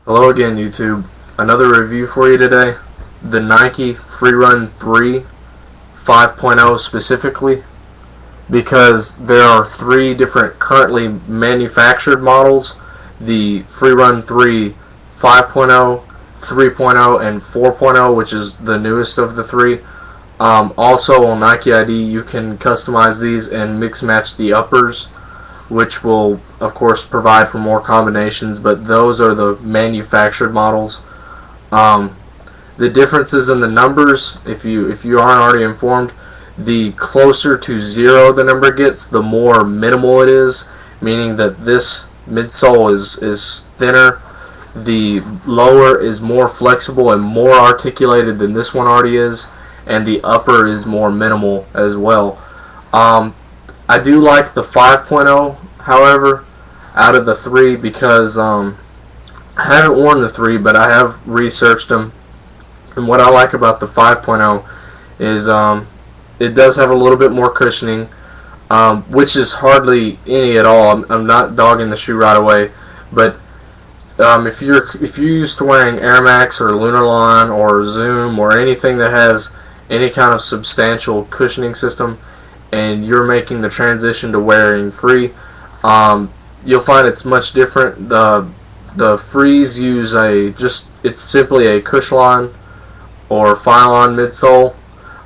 Hello again, YouTube. Another review for you today. The Nike Freerun 3 5.0 specifically, because there are three different currently manufactured models: the Freerun 3 5.0, 3.0, and 4.0, which is the newest of the three. Also on Nike ID, you can customize these and mix match the uppers, which will of course provide for more combinations, but those are the manufactured models. The differences in the numbers, if you aren't already informed, the closer to 0 the number gets, the more minimal it is, meaning that this midsole is thinner. The lower is more flexible and more articulated than this one already is, and the upper is more minimal as well. I do like the 5.0, however, out of the three, because I haven't worn the 3, but I have researched them. And what I like about the 5.0 is it does have a little bit more cushioning, which is hardly any at all. I'm not dogging the shoe right away, but if you're used to wearing Air Max or Lunarlon or Zoom or anything that has any kind of substantial cushioning system, and you're making the transition to wearing Free, you'll find it's much different. The Frees use it's simply a Cushlon or Phylon midsole.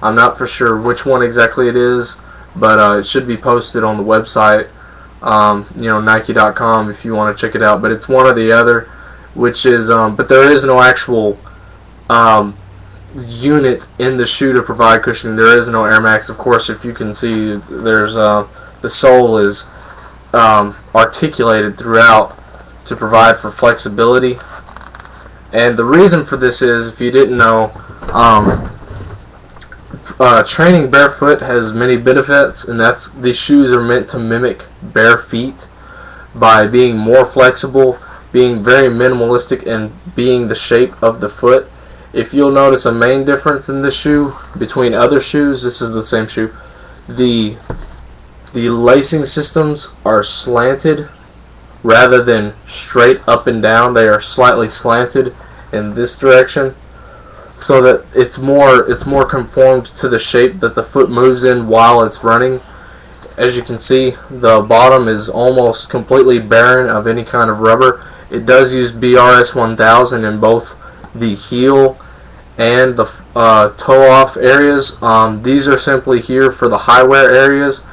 I'm not for sure which one exactly it is, but it should be posted on the website, Nike.com, if you want to check it out. But it's one or the other, which is, but there is no actual unit in the shoe to provide cushioning. There is no Air Max, of course. If you can see, there's the sole is articulated throughout to provide for flexibility. And the reason for this is, if you didn't know, training barefoot has many benefits, and these shoes are meant to mimic bare feet by being more flexible, being very minimalistic, and being the shape of the foot. If you'll notice a main difference in this shoe between other shoes, this is the same shoe. The lacing systems are slanted rather than straight up and down. They are slightly slanted in this direction, so that it's more conformed to the shape that the foot moves in while it's running. As you can see, the bottom is almost completely barren of any kind of rubber. It does use BRS 1000 in both the heel and the toe off areas. These are simply here for the high wear areas.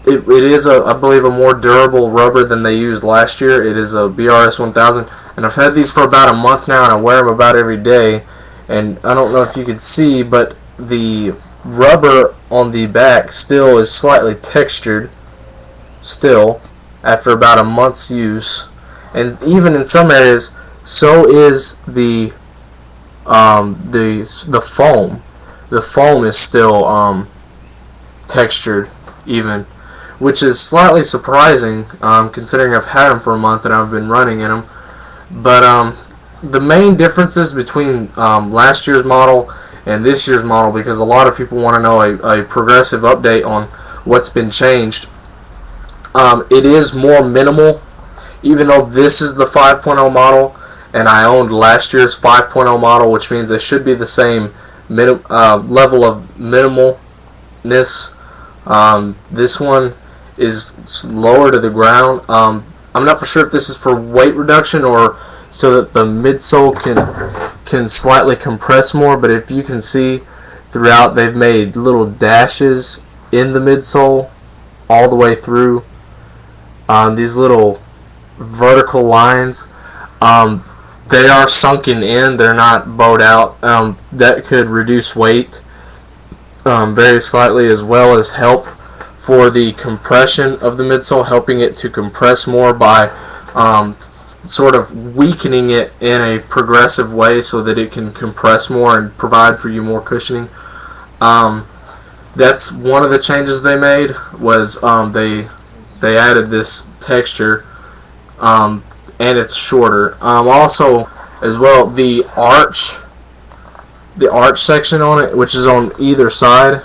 It is I believe a more durable rubber than they used last year. It is a BRS 1000, and I've had these for about a month now, and I wear them about every day. And I don't know if you could see, but the rubber on the back still is slightly textured still after about a month's use, and even in some areas so is the foam. The foam is still textured even, which is slightly surprising, considering I've had them for a month and I've been running in them. But the main differences between last year's model and this year's model, because a lot of people want to know a progressive update on what's been changed. It is more minimal, even though this is the 5.0 model and I owned last year's 5.0 model, which means they should be the same level of minimalness. This one is lower to the ground. I'm not for sure if this is for weight reduction or so that the midsole can slightly compress more, but if you can see throughout, they've made little dashes in the midsole all the way through. These little vertical lines, they are sunken in, they're not bowed out. That could reduce weight very slightly, as well as help for the compression of the midsole, helping it to compress more by sort of weakening it in a progressive way so that it can compress more and provide for you more cushioning. That's one of the changes they made, was they added this texture, and it's shorter. Also, as well, the arch section on it, which is on either side,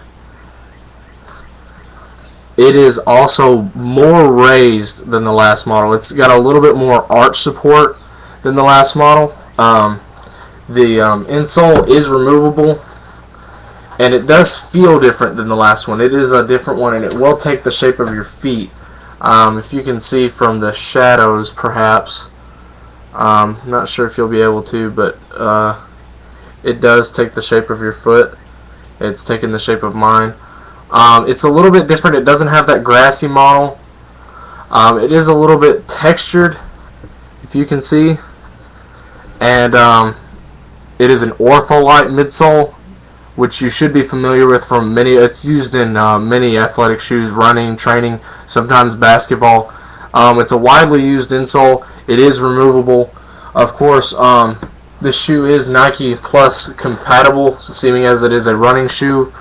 it is also more raised than the last model. It's got a little bit more arch support than the last model. The insole is removable, and it does feel different than the last one. It is a different one, and it will take the shape of your feet. If you can see from the shadows, perhaps. I'm not sure if you'll be able to, but it does take the shape of your foot. It's taken the shape of mine. It's a little bit different. It doesn't have that grassy model. It is a little bit textured, if you can see. And it is an Ortholite midsole, which you should be familiar with from many. It's used in many athletic shoes, running, training, sometimes basketball. It's a widely used insole. It is removable. Of course, the shoe is Nike Plus compatible, seeming as it is a running shoe.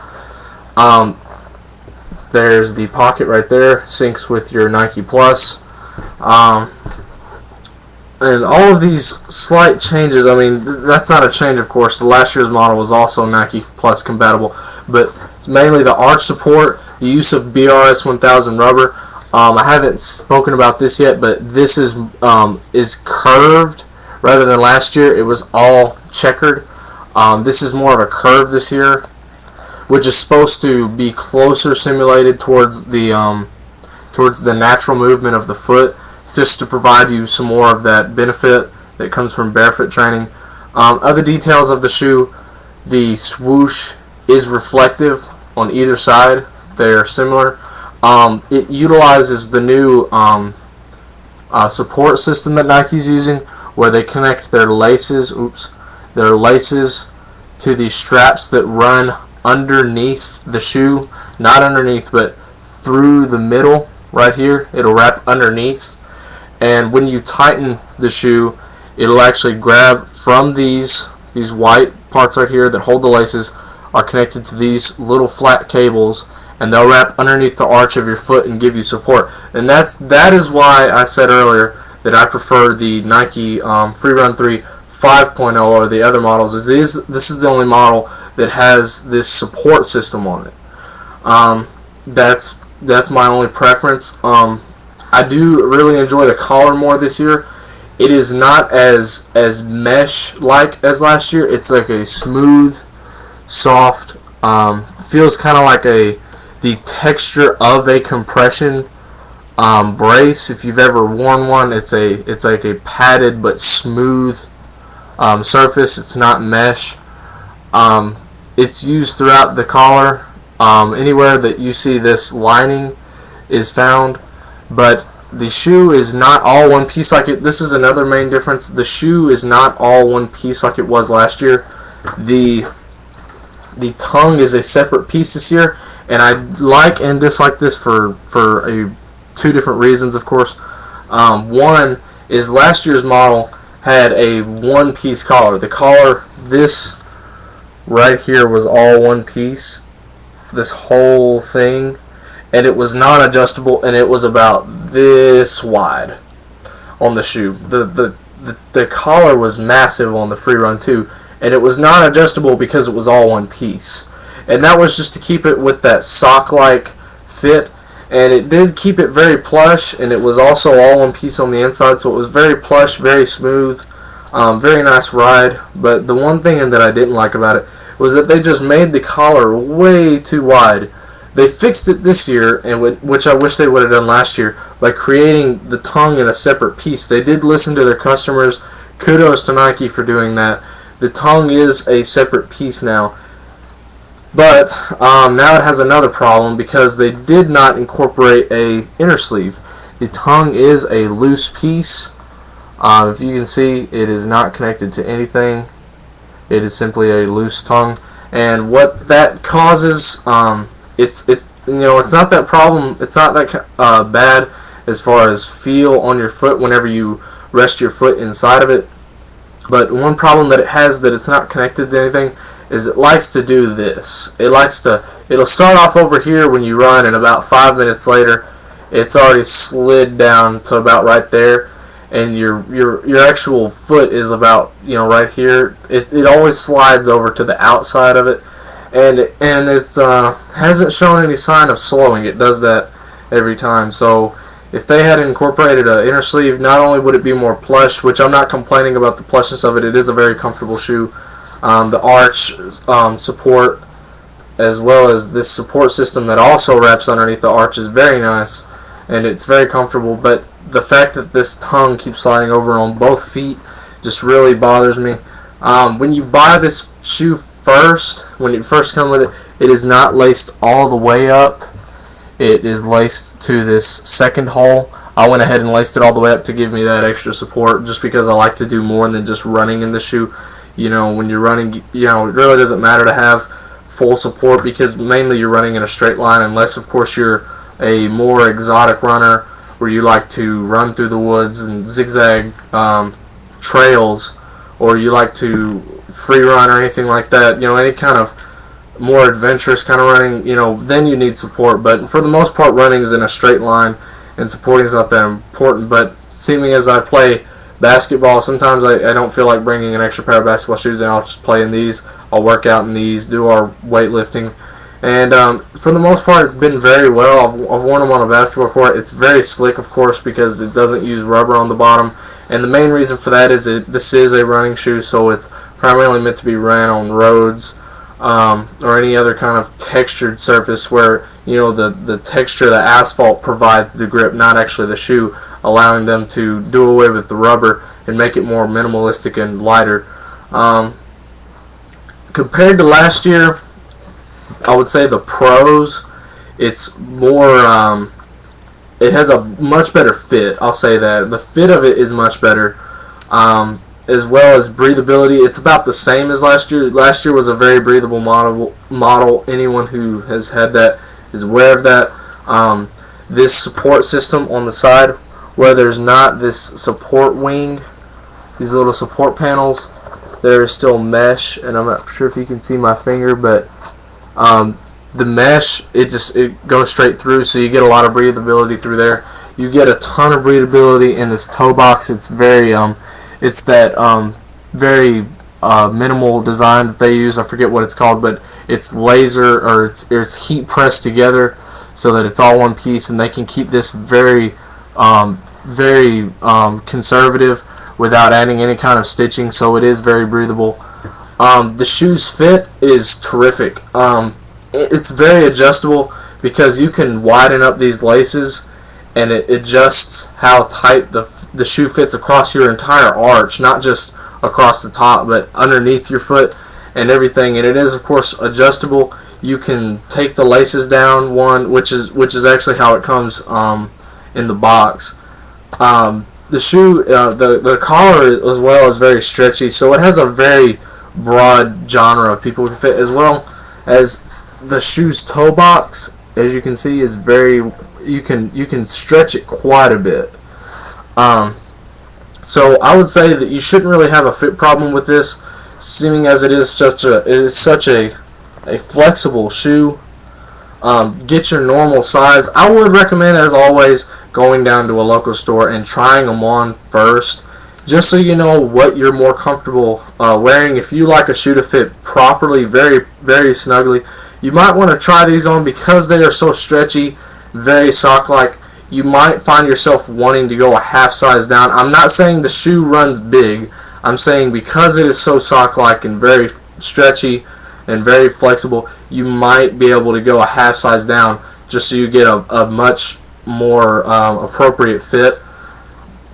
There's the pocket right there, syncs with your Nike Plus. And all of these slight changes, I mean, that's not a change, of course. The last year's model was also Nike Plus compatible, but mainly the arch support, the use of BRS 1000 rubber. I haven't spoken about this yet, but this is curved rather than last year. It was all checkered. This is more of a curve this year, which is supposed to be closer simulated towards the natural movement of the foot, just to provide you some more of that benefit that comes from barefoot training. Other details of the shoe: the swoosh is reflective on either side. They are similar. It utilizes the new support system that Nike's using, where they connect their laces to the straps that run underneath the shoe. Not underneath, but through the middle right here. It'll wrap underneath. And when you tighten the shoe, it'll actually grab from these white parts right here that hold the laces, are connected to these little flat cables, and they'll wrap underneath the arch of your foot and give you support. And that is why I said earlier that I prefer the Nike Freerun 3 5.0 or the other models. This is the only model that has this support system on it. That's my only preference. I do really enjoy the collar more this year. It is not as mesh-like as last year. It's like a smooth, soft, feels kind of like the texture of a compression brace. If you've ever worn one, it's like a padded but smooth surface. It's not mesh. It's used throughout the collar. Anywhere that you see this lining is found. But the shoe is not all one piece like it. This is another main difference. The shoe is not all one piece like it was last year. The tongue is a separate piece this year, and I like and dislike this for two different reasons, of course. One is last year's model had a one-piece collar. The collar, this right here, was all one piece. This whole thing. And it was non-adjustable, and it was about this wide on the shoe. The collar was massive on the Freerun 2, and it was non-adjustable because it was all one piece. And that was just to keep it with that sock-like fit, and it did keep it very plush, and it was also all one piece on the inside, so it was very plush, very smooth, very nice ride. But the one thing that I didn't like about it was that they just made the collar way too wide. They fixed it this year, and which I wish they would have done last year, by creating the tongue in a separate piece. They did listen to their customers. Kudos to Nike for doing that. The tongue is a separate piece now. But now it has another problem because they did not incorporate a inner sleeve. The tongue is a loose piece. If you can see, it is not connected to anything. It is simply a loose tongue. And what that causes... It's not that problem. It's not that bad as far as feel on your foot whenever you rest your foot inside of it. But one problem that it has that it's not connected to anything is it likes to do this. It'll start off over here when you run, and about 5 minutes later, it's already slid down to about right there, and your actual foot is about right here. It always slides over to the outside of it. And it hasn't shown any sign of slowing. It does that every time. So if they had incorporated an inner sleeve, not only would it be more plush, which I'm not complaining about the plushness of it, it is a very comfortable shoe. The arch support, as well as this support system that also wraps underneath the arch, is very nice, and it's very comfortable. But the fact that this tongue keeps sliding over on both feet just really bothers me. When you buy this shoe first, when you first come with it, it is not laced all the way up. It is laced to this second hole. I went ahead and laced it all the way up to give me that extra support, just because I like to do more than just running in the shoe. You know, when you're running, you know, it really doesn't matter to have full support, because mainly you're running in a straight line, unless of course you're a more exotic runner where you like to run through the woods and zigzag trails, or you like to free run or anything like that, you know, any kind of more adventurous kind of running, you know, then you need support. But for the most part, running is in a straight line, and supporting is not that important. But seeming as I play basketball, sometimes I don't feel like bringing an extra pair of basketball shoes, and I'll just play in these. I'll work out in these, do our weightlifting, and for the most part, it's been very well. I've worn them on a basketball court. It's very slick, of course, because it doesn't use rubber on the bottom, and the main reason for that is this is a running shoe, so it's primarily meant to be ran on roads or any other kind of textured surface where, you know, the texture, the asphalt provides the grip, not actually the shoe, allowing them to do away with the rubber and make it more minimalistic and lighter. Compared to last year, I would say the Pros, it's more, it has a much better fit. I'll say that. The fit of it is much better, as well as breathability. It's about the same as last year. Last year was a very breathable model. Anyone who has had that is aware of that. This support system on the side, where there's not this support wing, these little support panels, there's still mesh, and I'm not sure if you can see my finger, but the mesh, it goes straight through, so you get a lot of breathability through there. You get a ton of breathability in this toe box. It's very it's that very minimal design that they use. I forget what it's called, but it's laser, or it's heat pressed together so that it's all one piece, and they can keep this very conservative without adding any kind of stitching, so it is very breathable. The shoe's fit is terrific. It's very adjustable, because you can widen up these laces and it adjusts how tight the shoe fits across your entire arch, not just across the top, but underneath your foot and everything. And it is, of course, adjustable. You can take the laces down which is actually how it comes in the box. The shoe, the collar as well is very stretchy, so it has a very broad genre of people who fit, as well as the shoe's toe box, as you can see, is very, you can stretch it quite a bit. So I would say that you shouldn't really have a fit problem with this, seeming as it is such a flexible shoe. Get your normal size. I would recommend, as always, going down to a local store and trying them on first, just so you know what you're more comfortable wearing. If you like a shoe to fit properly, very, very snugly, you might want to try these on, because they are so stretchy, very sock-like. You might find yourself wanting to go a half size down. I'm not saying the shoe runs big. I'm saying because it is so sock-like and very stretchy and very flexible, you might be able to go a half size down, just so you get a much more appropriate fit.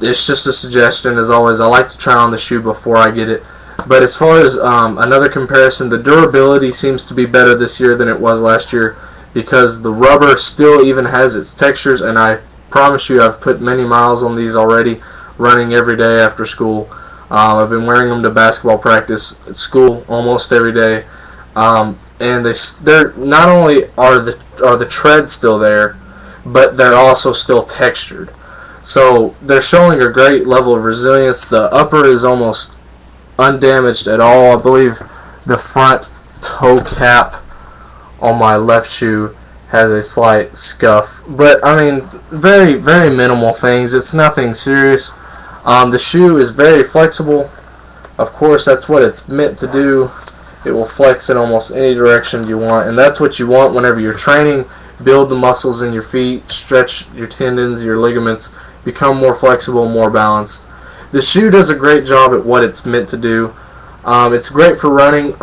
It's just a suggestion. As always, I like to try on the shoe before I get it. But as far as another comparison, the durability seems to be better this year than it was last year, because the rubber still even has its textures, and I promise you I've put many miles on these already, running every day after school. I've been wearing them to basketball practice at school almost every day, and they're not only are the treads still there, but they're also still textured. So they're showing a great level of resilience. The upper is almost undamaged at all. I believe the front toe cap on my left shoe has a slight scuff, but I mean, very, very minimal things. It's nothing serious. The shoe is very flexible. Of course, that's what it's meant to do. It will flex in almost any direction you want, and that's what you want whenever you're training. build the muscles in your feet, stretch your tendons, your ligaments, become more flexible, more balanced. The shoe does a great job at what it's meant to do. It's great for running.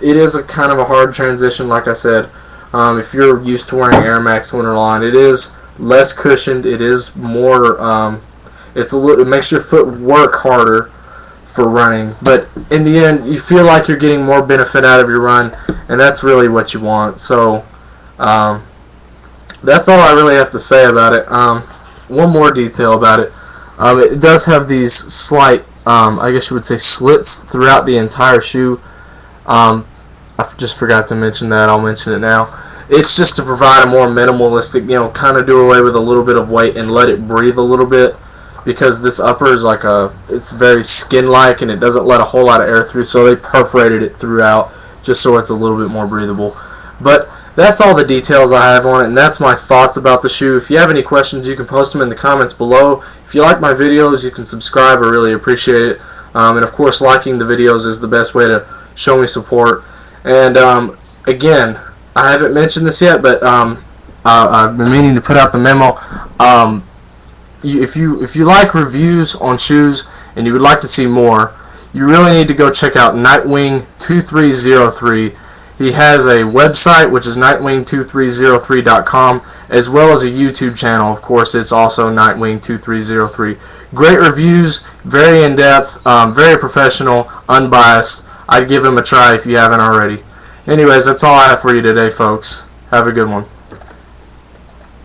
It is a kind of a hard transition, like I said. If you're used to wearing Air Max Winterline, it is less cushioned. It is more. It makes your foot work harder for running, but in the end, you feel like you're getting more benefit out of your run, and that's really what you want. So that's all I really have to say about it. One more detail about it. It does have these slight, I guess you would say, slits throughout the entire shoe. I just forgot to mention that. I'll mention it now. It's just to provide a more minimalistic, kind of do away with a little bit of weight and let it breathe a little bit, because this upper is it's very skin-like and it doesn't let a whole lot of air through, so they perforated it throughout just so it's a little bit more breathable. But that's all the details I have on it, and that's my thoughts about the shoe. If you have any questions, you can post them in the comments below. If you like my videos, you can subscribe. I really appreciate it. And of course, liking the videos is the best way to show me support. And again, I haven't mentioned this yet, but I've been meaning to put out the memo. If you like reviews on shoes and you would like to see more, you really need to go check out Nightwing2303. He has a website, which is nightwing2303.com, as well as a YouTube channel. Of course, it's also Nightwing2303. Great reviews, very in-depth, very professional, unbiased. I'd give him a try if you haven't already. Anyways, that's all I have for you today, folks. Have a good one.